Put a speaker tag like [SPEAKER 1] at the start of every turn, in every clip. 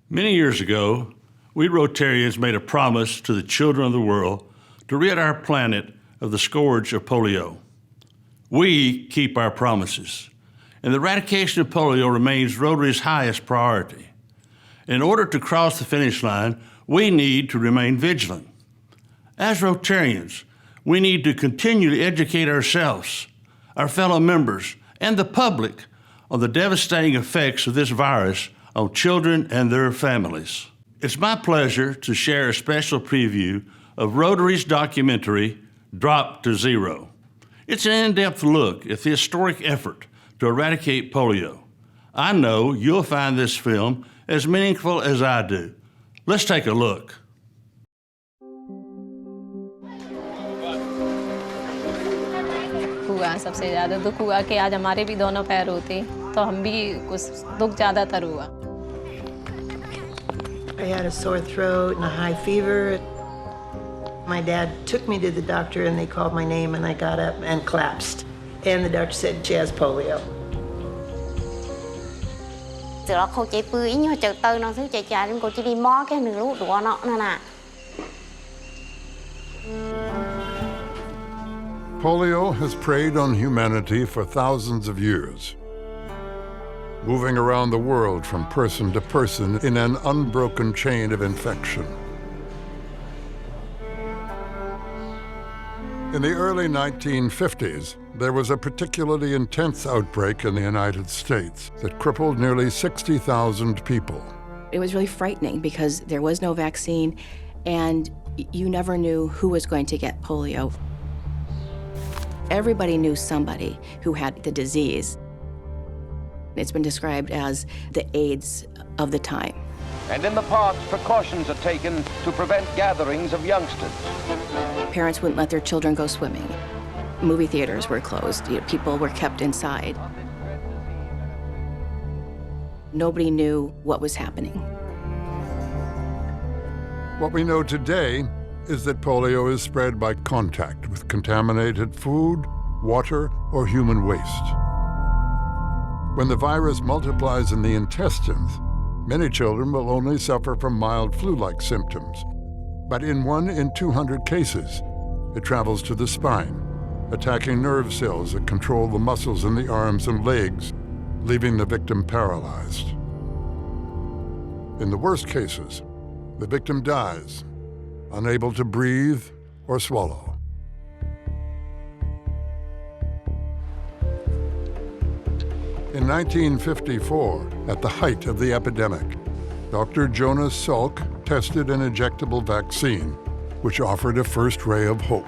[SPEAKER 1] Many years ago, we Rotarians made a promise to the children of the world to rid our planet of the scourge of polio. We keep our promises, and the eradication of polio remains Rotary's highest priority. In order to cross the finish line, we need to remain vigilant. As Rotarians, we need to continue to educate ourselves, our fellow members, and the public on the devastating effects of this virus on children and their families. It's my pleasure to share a special preview of Rotary's documentary, Drop to Zero. It's an in-depth look at the historic effort to eradicate polio. I know you'll find this film as meaningful as I do. Let's take a look.
[SPEAKER 2] हुआ सबसे ज़्यादा दुख हुआ कि आज हमारे भी दोनों पैर होते तो हम भी कुछ दुख ज़्यादातर हुआ.
[SPEAKER 3] I had a sore throat and a high fever. My dad took me to the doctor and they called my name and I got up and collapsed. And the doctor said she has polio.
[SPEAKER 4] Polio has preyed on humanity for thousands of years, moving around the world from person to person in an unbroken chain of infection. In the early 1950s, there was a particularly intense outbreak in the United States that crippled nearly 60,000 people.
[SPEAKER 5] It was really frightening because there was no vaccine and you never knew who was going to get polio. Everybody knew somebody who had the disease. It's been described as the AIDS of the time.
[SPEAKER 6] And in the parks, precautions are taken to prevent gatherings of youngsters.
[SPEAKER 5] Parents wouldn't let their children go swimming. Movie theaters were closed. People were kept inside. Nobody knew what was happening.
[SPEAKER 4] What we know today is that polio is spread by contact with contaminated food, water, or human waste. When the virus multiplies in the intestines, many children will only suffer from mild flu-like symptoms. But in 1 in 200 cases, it travels to the spine, attacking nerve cells that control the muscles in the arms and legs, leaving the victim paralyzed. In the worst cases, the victim dies, unable to breathe or swallow. In 1954, at the height of the epidemic, Dr. Jonas Salk tested an injectable vaccine, which offered a first ray of hope.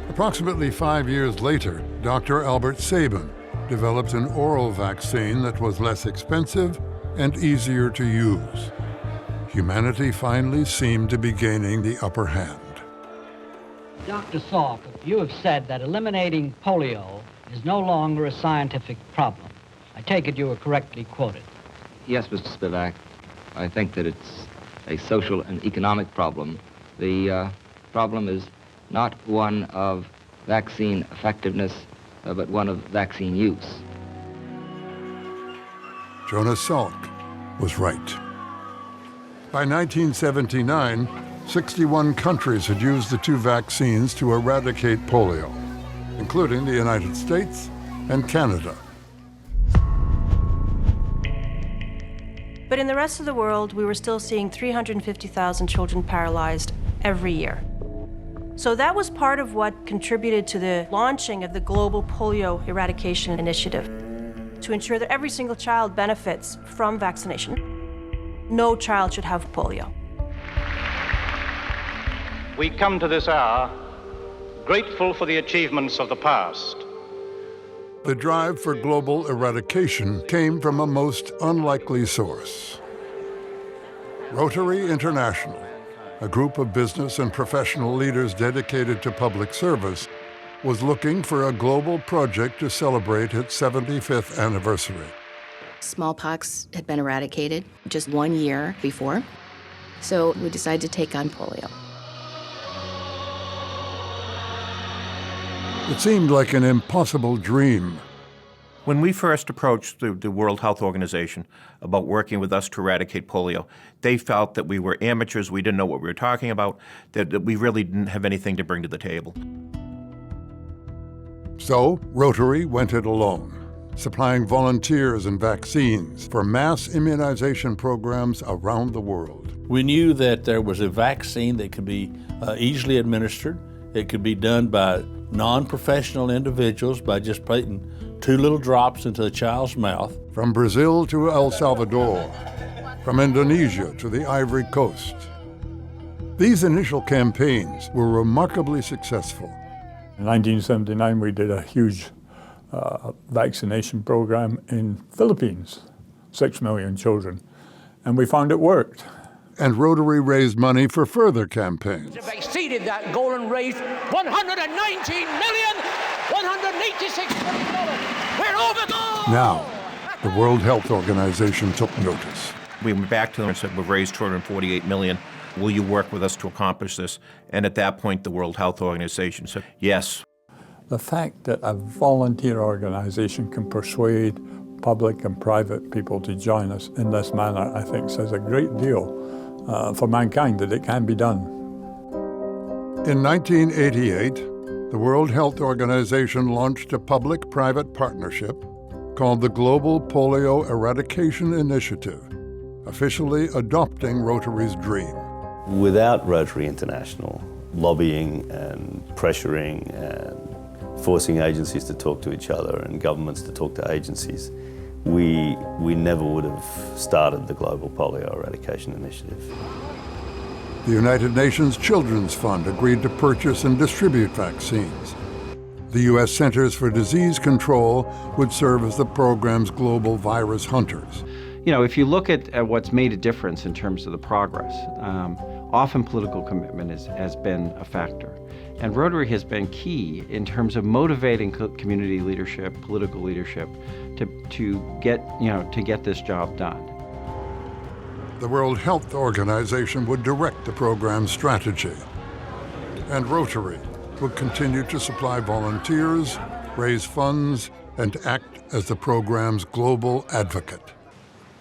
[SPEAKER 4] Approximately 5 years later, Dr. Albert Sabin developed an oral vaccine that was less expensive and easier to use. Humanity finally seemed to be gaining the upper hand.
[SPEAKER 7] Dr. Salk, you have said that eliminating polio is no longer a scientific problem. I take it you were correctly quoted.
[SPEAKER 8] Yes, Mr. Spivak. I think that it's a social and economic problem. The problem is not one of vaccine effectiveness, but one of vaccine use.
[SPEAKER 4] Jonas Salk was right. By 1979, 61 countries had used the two vaccines to eradicate polio, including the United States and Canada.
[SPEAKER 9] But in the rest of the world, we were still seeing 350,000 children paralyzed every year. So that was part of what contributed to the launching of the Global Polio Eradication Initiative, to ensure that every single child benefits from vaccination. No child should have polio.
[SPEAKER 10] We come to this hour grateful for the achievements of the past.
[SPEAKER 4] The drive for global eradication came from a most unlikely source. Rotary International, a group of business and professional leaders dedicated to public service, was looking for a global project to celebrate its 75th anniversary.
[SPEAKER 5] Smallpox had been eradicated just 1 year before, so we decided to take on polio.
[SPEAKER 4] It seemed like an impossible dream.
[SPEAKER 11] When we first approached the World Health Organization about working with us to eradicate polio, they felt that we were amateurs, we didn't know what we were talking about, that we really didn't have anything to bring to the table.
[SPEAKER 4] So Rotary went it alone, supplying volunteers and vaccines for mass immunization programs around the world.
[SPEAKER 1] We knew that there was a vaccine that could be easily administered. It could be done by non-professional individuals by just putting 2 little drops into the child's mouth.
[SPEAKER 4] From Brazil to El Salvador, from Indonesia to the Ivory Coast. These initial campaigns were remarkably successful.
[SPEAKER 12] In 1979, we did a huge vaccination program in Philippines, 6 million children, and we found it worked.
[SPEAKER 4] And Rotary raised money for further campaigns.
[SPEAKER 13] If exceeded that goal and raised $119,186 million. We're over goal!
[SPEAKER 4] Now, the World Health Organization took notice.
[SPEAKER 11] We went back to them and said, we've raised $248 million. Will you work with us to accomplish this? And at that point, the World Health Organization said, yes.
[SPEAKER 12] The fact that a volunteer organization can persuade public and private people to join us in this manner, I think, says a great deal for mankind that it can be done.
[SPEAKER 4] In 1988, the World Health Organization launched a public-private partnership called the Global Polio Eradication Initiative, officially adopting Rotary's dream.
[SPEAKER 14] Without Rotary International lobbying and pressuring and forcing agencies to talk to each other and governments to talk to agencies, we never would have started the Global Polio Eradication Initiative.
[SPEAKER 4] The United Nations Children's Fund agreed to purchase and distribute vaccines. The U.S. Centers for Disease Control would serve as the program's global virus hunters.
[SPEAKER 15] You know, if you look at what's made a difference in terms of the progress, often political commitment has been a factor. And Rotary has been key in terms of motivating community leadership, political leadership, to get this job done.
[SPEAKER 4] The World Health Organization would direct the program's strategy, and Rotary would continue to supply volunteers, raise funds, and act as the program's global advocate.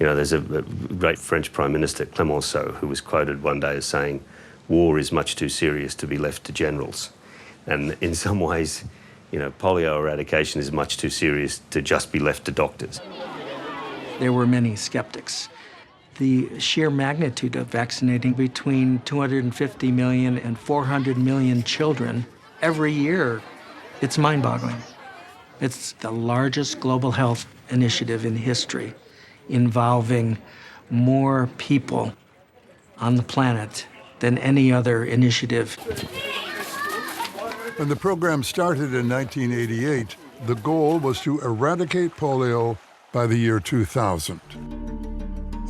[SPEAKER 14] You know, there's a great French Prime Minister, Clemenceau, who was quoted one day as saying, "War is much too serious to be left to generals." And in some ways, you know, polio eradication is much too serious to just be left to doctors.
[SPEAKER 16] There were many skeptics. The sheer magnitude of vaccinating between 250 million and 400 million children every year, it's mind-boggling. It's the largest global health initiative in history, involving more people on the planet than any other initiative.
[SPEAKER 4] When the program started in 1988, the goal was to eradicate polio by the year 2000.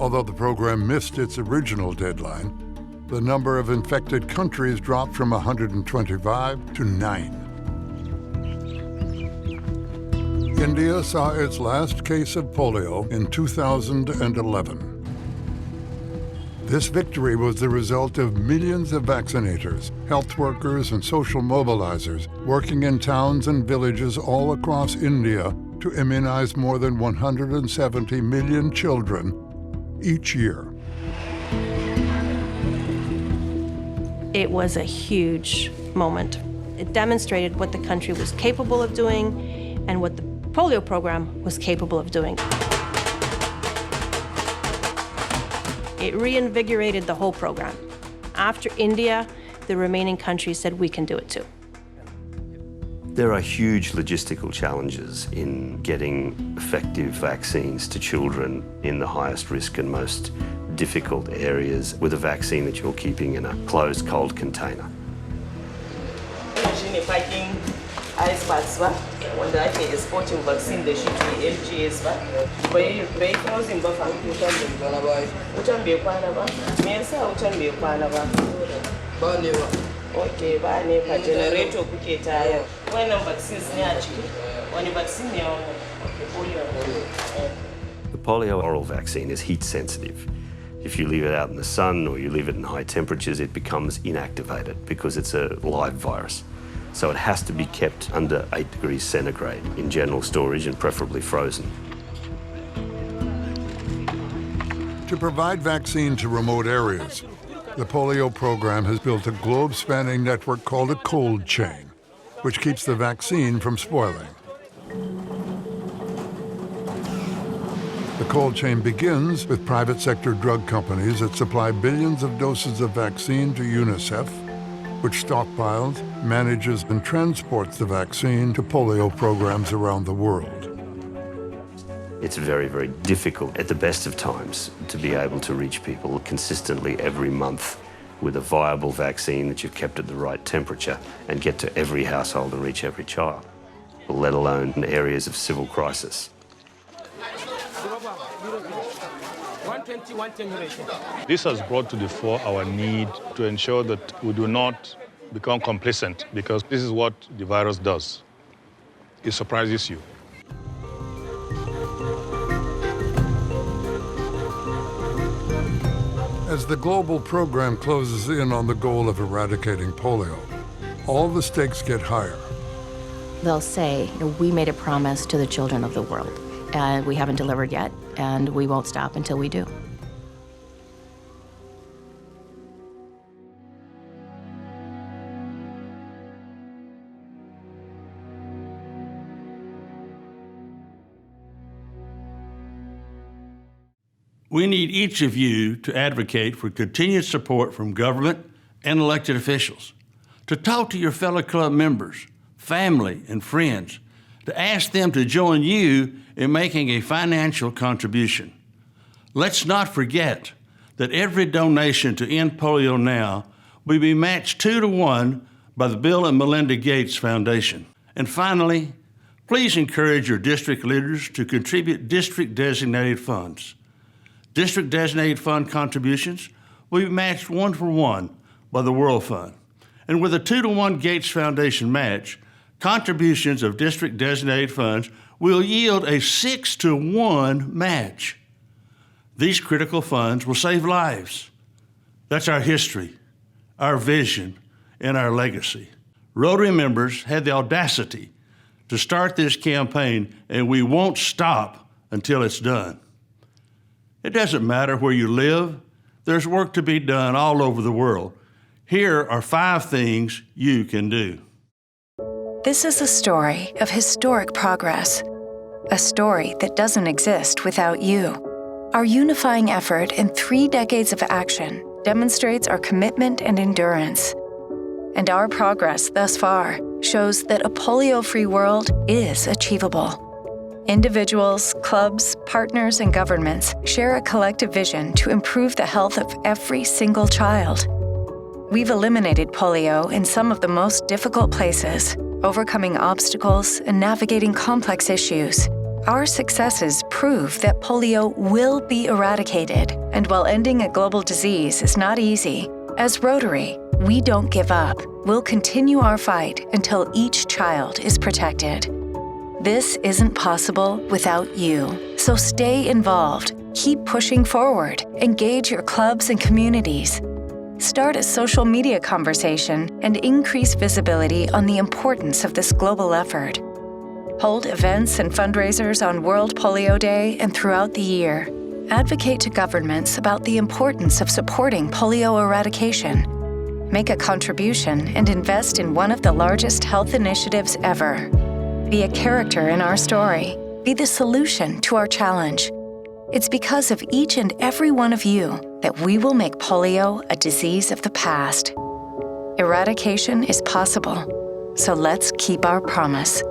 [SPEAKER 4] Although the program missed its original deadline, the number of infected countries dropped from 125 to 9. India saw its last case of polio in 2011. This victory was the result of millions of vaccinators, health workers, and social mobilizers working in towns and villages all across India to immunize more than 170 million children each year.
[SPEAKER 9] It was a huge moment. It demonstrated what the country was capable of doing and what the polio program was capable of doing. It reinvigorated the whole program. After India, the remaining countries said, we can do it too.
[SPEAKER 14] There are huge logistical challenges in getting effective vaccines to children in the highest risk and most difficult areas with a vaccine that you're keeping in a closed, cold container.
[SPEAKER 17] Ice bags, when the exporting vaccine, they should be LGS. But you break frozen buffer, which one be a okay, generator, when the vaccines when the vaccine
[SPEAKER 14] The polio oral vaccine is heat sensitive. If you leave it out in the sun or you leave it in high temperatures, it becomes inactivated because it's a live virus. So it has to be kept under 8 degrees centigrade in general storage and preferably frozen.
[SPEAKER 4] To provide vaccine to remote areas, the polio program has built a globe-spanning network called a cold chain, which keeps the vaccine from spoiling. The cold chain begins with private sector drug companies that supply billions of doses of vaccine to UNICEF, which stockpiles, manages, and transports the vaccine to polio programs around the world.
[SPEAKER 14] It's very, very difficult at the best of times to be able to reach people consistently every month with a viable vaccine that you've kept at the right temperature and get to every household and reach every child, let alone in areas of civil crisis.
[SPEAKER 18] This has brought to the fore our need to ensure that we do not become complacent, because this is what the virus does. It surprises you.
[SPEAKER 4] As the global program closes in on the goal of eradicating polio, all the stakes get higher.
[SPEAKER 5] They'll say, we made a promise to the children of the world, and we haven't delivered yet, and we won't stop until we do.
[SPEAKER 1] We need each of you to advocate for continued support from government and elected officials, to talk to your fellow club members, family, and friends, to ask them to join you in making a financial contribution. Let's not forget that every donation to End Polio Now will be matched 2 to 1 by the Bill and Melinda Gates Foundation. And finally, please encourage your district leaders to contribute district-designated funds. District-designated fund contributions will be matched 1 for 1 by the World Fund. And with a 2 to 1 Gates Foundation match, contributions of district-designated funds will yield a 6 to 1 match. These critical funds will save lives. That's our history, our vision, and our legacy. Rotary members had the audacity to start this campaign, and we won't stop until it's done. It doesn't matter where you live. There's work to be done all over the world. Here are 5 things you can do.
[SPEAKER 19] This is a story of historic progress, a story that doesn't exist without you. Our unifying effort in 3 decades of action demonstrates our commitment and endurance. And our progress thus far shows that a polio-free world is achievable. Individuals, clubs, partners, and governments share a collective vision to improve the health of every single child. We've eliminated polio in some of the most difficult places, overcoming obstacles and navigating complex issues. Our successes prove that polio will be eradicated, and while ending a global disease is not easy, as Rotary, we don't give up. We'll continue our fight until each child is protected. This isn't possible without you. So stay involved, keep pushing forward, engage your clubs and communities. Start a social media conversation and increase visibility on the importance of this global effort. Hold events and fundraisers on World Polio Day and throughout the year. Advocate to governments about the importance of supporting polio eradication. Make a contribution and invest in one of the largest health initiatives ever. Be a character in our story. Be the solution to our challenge. It's because of each and every one of you that we will make polio a disease of the past. Eradication is possible, so let's keep our promise.